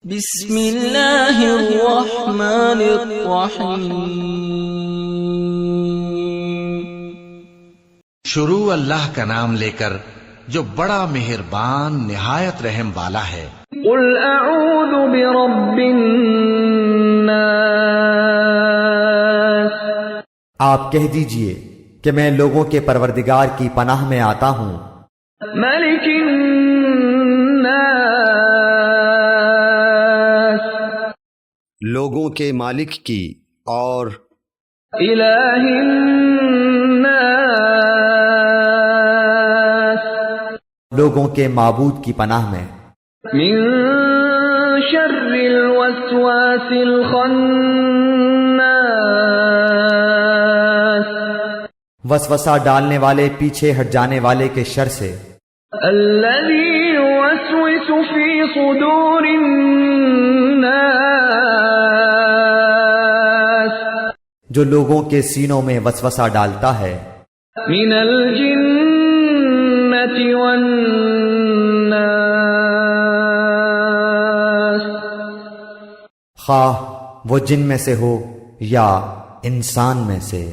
بسم اللہ الرحمن الرحیم۔ شروع اللہ کا نام لے کر جو بڑا مہربان نہایت رحم والا ہے۔ قل اعوذ برب الناس، آپ کہہ دیجئے کہ میں لوگوں کے پروردگار کی پناہ میں آتا ہوں۔ ملک الناس، لوگوں کے مالک کی اور الہ الناس، لوگوں کے معبود کی پناہ میں۔ من شر الوسواس الخناس، وسوسہ ڈالنے والے پیچھے ہٹ جانے والے کے شر سے۔ الذی یوسوس فی صدور الناس، جو لوگوں کے سینوں میں وسوسہ ڈالتا ہے۔ من الجنۃ والناس، خواہ وہ جن میں سے ہو یا انسان میں سے۔